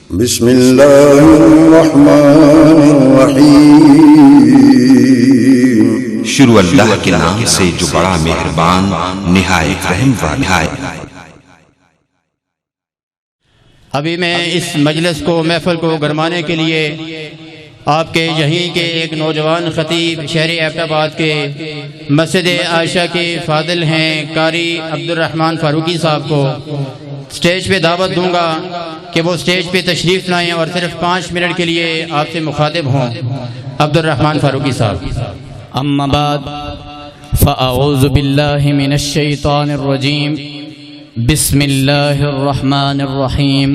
بسم اللہ الرحمن الرحیم۔ شروع اللہ کے نام سے جو بڑا مہربان نہایت رحم والا ہے۔ ابھی میں اس مجلس کو محفل کو گرمانے کے لیے آپ کے یہیں کے ایک نوجوان خطیب شہر ایبٹ آباد کے مسجد عائشہ کے فاضل ہیں قاری عبدالرحمن فاروقی صاحب کو سٹیج پہ دعوت دوں گا کہ وہ سٹیج پہ تشریف لائیں اور صرف 5 منٹ کے لیے آپ سے مخاطب ہوں۔ عبدالرحمن فاروقی صاحب۔ اما بعد فاعوذ باللہ من الشیطان الرجیم، بسم اللہ الرحمن الرحیم۔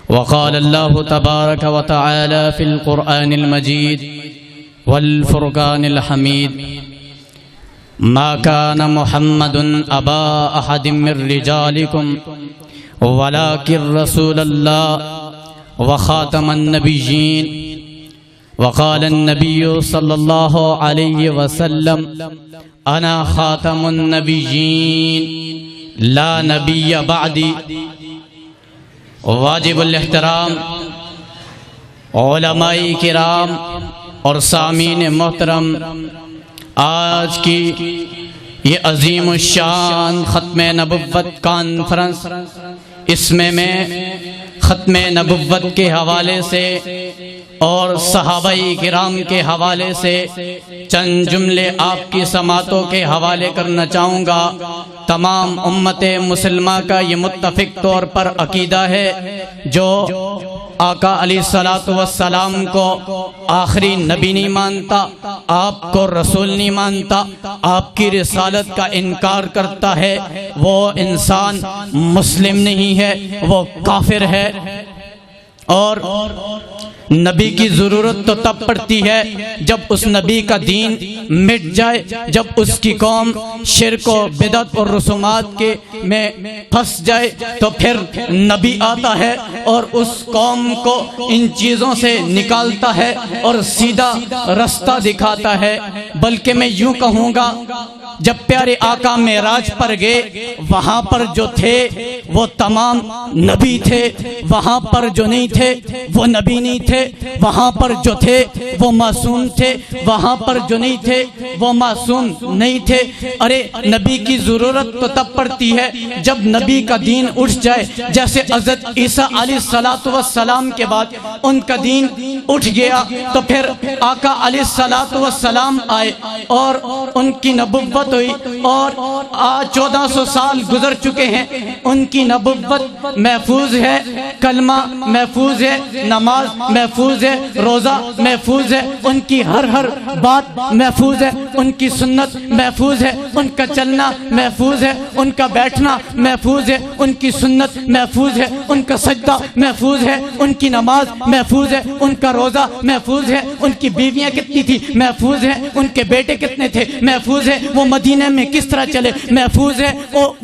وقال اللہ تبارک وتعالی فی القرآن المجید والفرقان الحمید، ما كان محمد ابا احد من رجالکم ولكن رسول اللہ وخاتم النبیین۔ وقال النبی صلی اللہ علیہ وسلم انا خاتم النبیین لا نبی بعدی۔ واجب الاحترام علماء کرام اور سامعین محترم، آج کی یہ عظیم الشان ختم نبوت کانفرنس، اس میں ختم نبوت کے حوالے سے اور صحابہ کرام کے حوالے سے چند جملے آپ کی سماعتوں کے حوالے کرنا چاہوں گا۔ تمام امت مسلمہ کا یہ متفق طور پر عقیدہ ہے، جو آقا علیہ الصلوۃ والسلام کو آخری نبی نہیں مانتا، آپ کو رسول نہیں مانتا، آپ کی رسالت کا انکار کرتا ہے، وہ انسان مسلم نہیں ہے، وہ کافر ہے۔ اور نبی کی ضرورت تو تب پڑتی ہے جب اس نبی کا دین مٹ جائے، جب اس کی قوم شرک و بدعت اور رسومات کے میں پھنس جائے، تو پھر نبی آتا ہے اور اس قوم کو ان چیزوں سے نکالتا ہے اور سیدھا رستہ دکھاتا ہے۔ بلکہ میں یوں کہوں گا، جب پیارے آقا معراج پر گئے، وہاں پر جو تھے وہ تمام نبی تھے، وہاں پر جو نہیں تھے وہ نبی نہیں تھے، وہاں پر جو تھے وہ معصوم تھے، وہاں پر جو نہیں تھے وہ معصوم نہیں تھے۔ ارے نبی کی ضرورت تو تب پڑتی ہے جب نبی کا دین اٹھ جائے، جیسے حضرت عیسیٰ علیہ الصلوۃ والسلام کے بعد ان کا دین اٹھ گیا، تو پھر آقا علیہ الصلوۃ والسلام آئے اور ان کی نبوت ہوئی، اور آج 1400 سال گزر چکے ہیں، ان کی نبوت محفوظ ہے، کلمہ محفوظ ہے، نماز محفوظ ہے، روزہ محفوظ ہے، ان کی ہر بات محفوظ ہے، ان کی سنت محفوظ ہے، ان کا چلنا محفوظ ہے، ان کا بیٹھنا محفوظ ہے، ان کی سنت محفوظ ہے، ان کا سجدہ محفوظ ہے، ان کی نماز محفوظ ہے، ان کا روزہ محفوظ ہے، ان کی بیویاں کتنی تھی محفوظ ہے، ان کے بیٹے کتنے تھے محفوظ ہے، وہ مدینہ میں کس طرح چلے محفوظ ہے،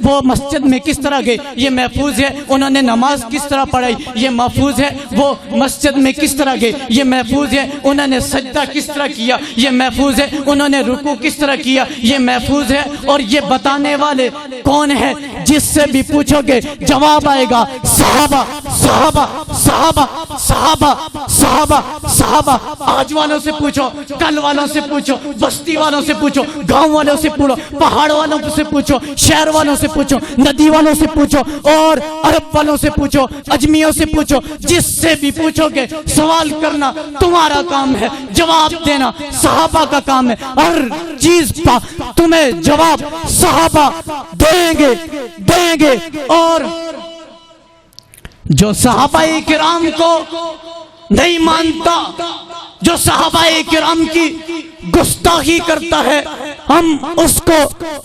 وہ مسجد میں کس طرح گئے یہ محفوظ ہے، انہوں نے نماز کس طرح پڑھائی یہ محفوظ ہے، وہ مسجد میں کس طرح گئے یہ محفوظ ہے، انہوں نے سجدہ کس طرح کیا یہ محفوظ ہے، انہوں نے رکوع کس طرح کیا یہ محفوظ ہے۔ اور یہ بتانے والے کون ہیں؟ جس سے بھی پوچھو گے جواب آئے گا صحابہ صحابہ صحابہ صحابہ صحابہ صحابہ۔ آج والوں سے پوچھو، کل والوں سے پوچھو، بستی والوں سے پوچھو، گاؤں والوں سے پوچھو، پہاڑ والوں سے پوچھو، شہر والوں سے پوچھو، ندی والوں سے پوچھو، اور عرب والوں سے پوچھو، اجمیوں سے پوچھو، جس سے بھی پوچھو گے سوال کرنا تمہارا کام ہے، جواب دینا صحابہ کا کام ہے۔ ہر چیز کا تمہیں جواب صحابہ دیں گے۔ اور جو صحابہ کرام کو نہیں مانتا، جو صحابہ کرام کی گستاخی کرتا ہے، ہم اس کو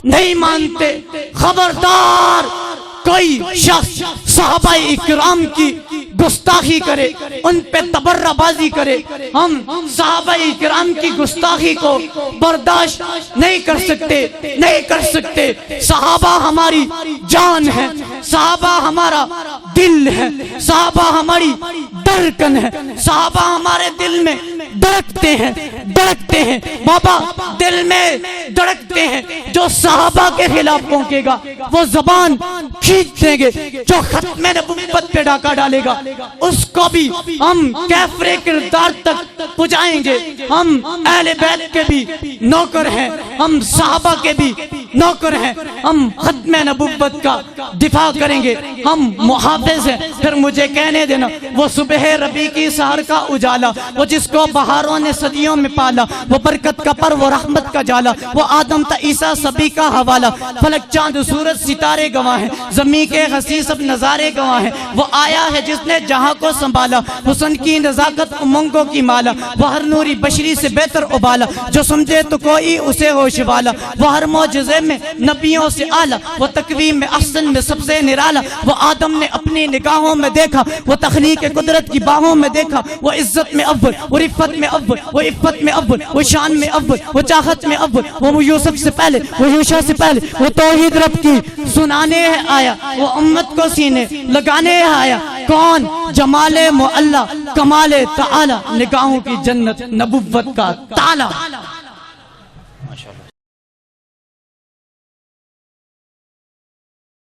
نہیں مانتے۔ خبردار کوئی شخص صحابہ اکرام کی گستاخی کرے، ان پہ تبرہ بازی کرے، ہم صحابہ اکرام کی گستاخی کو برداشت نہیں کر سکتے۔ صحابہ ہماری جان ہے، صحابہ ہمارا دل ہے، صحابہ ہماری دھڑکن ہے، صحابہ ہمارے دل میں دھڑکتے ہیں بابا، دل میں دھڑکتے ہیں۔ جو صحابہ کے خلاف بھونکے گا وہ زبان کھینچ دیں گے، جو ختم نبوت پہ ڈاکہ ڈالے گا اس کو بھی ہم کیفر کردار تک پہنچائیں گے. ہم اہل بیت کے بھی نوکر ہیں, ہم صحابہ کے بھی نوکر ہیں, ہم ختم نبوت کا دفاع کریں گے, ہم محافظ ہیں. پھر مجھے کہنے دینا, وہ صبح ربیع کی سحر کا اجالا, وہ جس کو بہاروں نے صدیوں میں پالا, وہ برکت کا پر, وہ رحمت کا جالا, وہ آدم تا عیسیٰ سبھی کا حوالہ, فلک چاند سورج ستارے گواہ ہیں, زمین کے حسین سب نظارے گواہ ہیں. وہ آیا ہے جس نے جہاں کو سنبھالا, حسن کی نزاکت امنگوں کی مالا, وہ ہر نوری بشری سے بہتر ابالا, جو سمجھے تو کوئی اسے ہوش والا, وہ ہر معجزے میں نبیوں سے اعلیٰ, وہ تقویم میں احسن میں سب سے نرالا, وہ آدم نے اپنی نگاہوں میں دیکھا, وہ تخلیق قدرت کی باہوں میں دیکھا, وہ عزت میں اول, وہ رفت میں اول, وہ عفت میں اول, وہ شان میں اول, وہ چاہت میں اول, وہ یوسف سے پہلے, وہ یوشع سے پہلے, وہ توحید رب کی سنانے ہے آیا, وہ امت کو سینے لگانے ہے آیا. کون؟ جمال معلا, کمال تعالی, نگاہوں کی جنت, نبوت کا تالا.